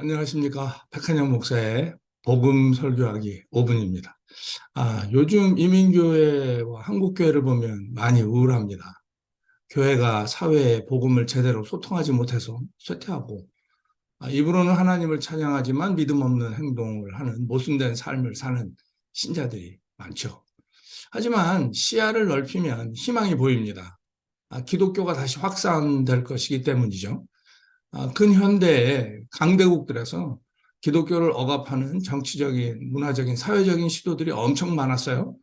안녕하십니까. 백한영 목사의 복음 설교하기 5분입니다. 요즘 이민교회와 한국교회를 보면 많이 우울합니다. 교회가 사회에 복음을 제대로 소통하지 못해서 쇠퇴하고, 입으로는 하나님을 찬양하지만 믿음 없는 행동을 하는 모순된 삶을 사는 신자들이 많죠. 하지만 시야를 넓히면 희망이 보입니다. 기독교가 다시 확산될 것이기 때문이죠. 근현대의 강대국들에서 기독교를 억압하는 정치적인, 문화적인, 사회적인 시도들이 엄청 많았어요.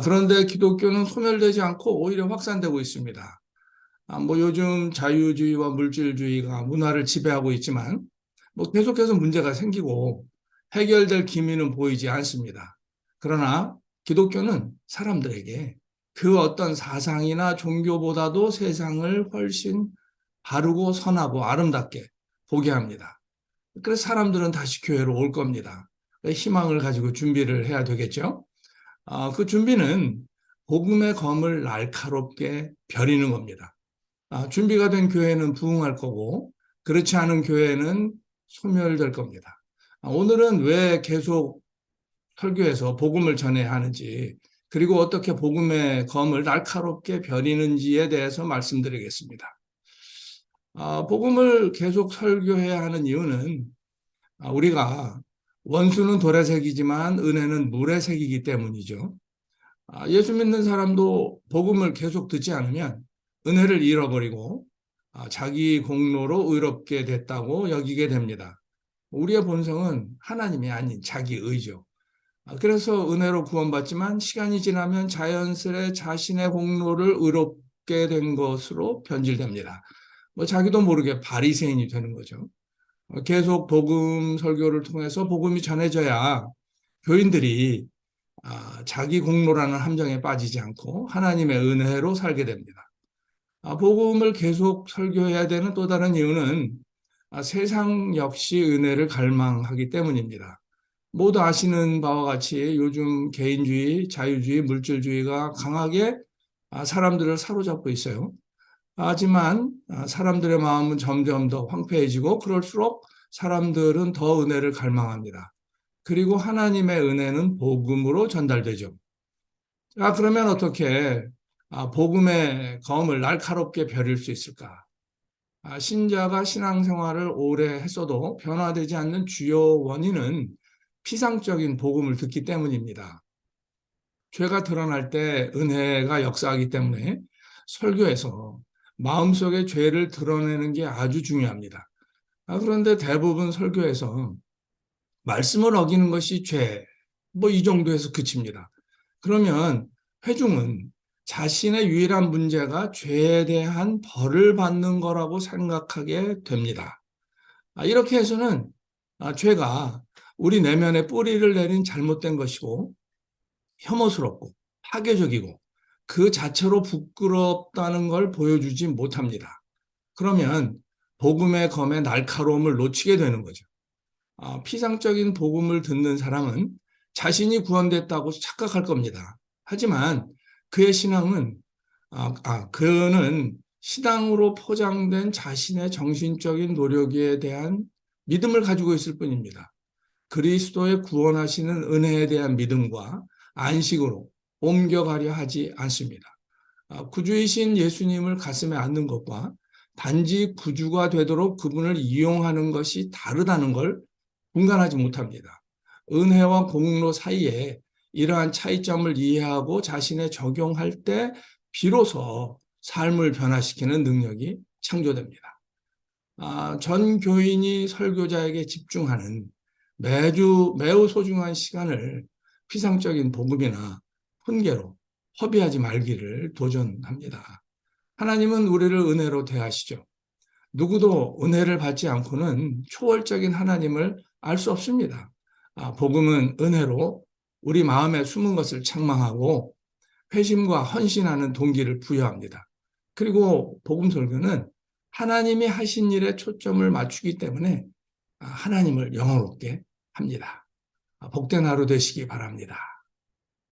그런데 기독교는 소멸되지 않고 오히려 확산되고 있습니다. 뭐 요즘 자유주의와 물질주의가 문화를 지배하고 있지만, 뭐 계속해서 문제가 생기고 해결될 기미는 보이지 않습니다. 그러나 기독교는 사람들에게 그 어떤 사상이나 종교보다도 세상을 훨씬 바르고 선하고 아름답게 보게 합니다. 그래서 사람들은 다시 교회로 올 겁니다. 희망을 가지고 준비를 해야 되겠죠. 그 준비는 복음의 검을 날카롭게 벼리는 겁니다. 준비가 된 교회는 부흥할 거고, 그렇지 않은 교회는 소멸될 겁니다. 오늘은 왜 계속 설교에서 복음을 전해야 하는지, 그리고 어떻게 복음의 검을 날카롭게 벼리는지에 대해서 말씀드리겠습니다. 복음을 계속 설교해야 하는 이유는 우리가 원수는 돌의 색이지만 은혜는 물의 색이기 때문이죠. 예수 믿는 사람도 복음을 계속 듣지 않으면 은혜를 잃어버리고 자기 공로로 의롭게 됐다고 여기게 됩니다. 우리의 본성은 하나님이 아닌 자기 의죠. 그래서 은혜로 구원받지만 시간이 지나면 자연스레 자신의 공로를 의롭게 된 것으로 변질됩니다. 뭐 자기도 모르게 바리새인이 되는 거죠. 계속 복음 설교를 통해서 복음이 전해져야 교인들이 자기 공로라는 함정에 빠지지 않고 하나님의 은혜로 살게 됩니다. 복음을 계속 설교해야 되는 또 다른 이유는 세상 역시 은혜를 갈망하기 때문입니다. 모두 아시는 바와 같이 요즘 개인주의, 자유주의, 물질주의가 강하게 사람들을 사로잡고 있어요. 하지만 사람들의 마음은 점점 더 황폐해지고 그럴수록 사람들은 더 은혜를 갈망합니다. 그리고 하나님의 은혜는 복음으로 전달되죠. 그러면 어떻게 복음의 검을 날카롭게 벼릴 수 있을까? 신자가 신앙생활을 오래 했어도 변화되지 않는 주요 원인은 피상적인 복음을 듣기 때문입니다. 죄가 드러날 때 은혜가 역사하기 때문에 설교에서 마음속의 죄를 드러내는 게 아주 중요합니다. 그런데 대부분 설교에서 말씀을 어기는 것이 죄, 뭐 이 정도에서 그칩니다. 그러면 회중은 자신의 유일한 문제가 죄에 대한 벌을 받는 거라고 생각하게 됩니다. 이렇게 해서는 죄가 우리 내면에 뿌리를 내린 잘못된 것이고 혐오스럽고 파괴적이고 그 자체로 부끄럽다는 걸 보여주지 못합니다. 그러면 복음의 검의 날카로움을 놓치게 되는 거죠. 피상적인 복음을 듣는 사람은 자신이 구원됐다고 착각할 겁니다. 하지만 그의 신앙은 그는 신앙으로 포장된 자신의 정신적인 노력에 대한 믿음을 가지고 있을 뿐입니다. 그리스도의 구원하시는 은혜에 대한 믿음과 안식으로 옮겨가려 하지 않습니다. 구주이신 예수님을 가슴에 안는 것과 단지 구주가 되도록 그분을 이용하는 것이 다르다는 걸 분간하지 못합니다. 은혜와 공로 사이에 이러한 차이점을 이해하고 자신에 적용할 때 비로소 삶을 변화시키는 능력이 창조됩니다. 전 교인이 설교자에게 집중하는 매우 소중한 시간을 피상적인 복음이나 훈계로 허비하지 말기를 도전합니다. 하나님은 우리를 은혜로 대하시죠. 누구도 은혜를 받지 않고는 초월적인 하나님을 알 수 없습니다. 복음은 은혜로 우리 마음에 숨은 것을 책망하고 회심과 헌신하는 동기를 부여합니다. 그리고 복음 설교는 하나님이 하신 일에 초점을 맞추기 때문에 하나님을 영화롭게 합니다. 복된 하루 되시기 바랍니다.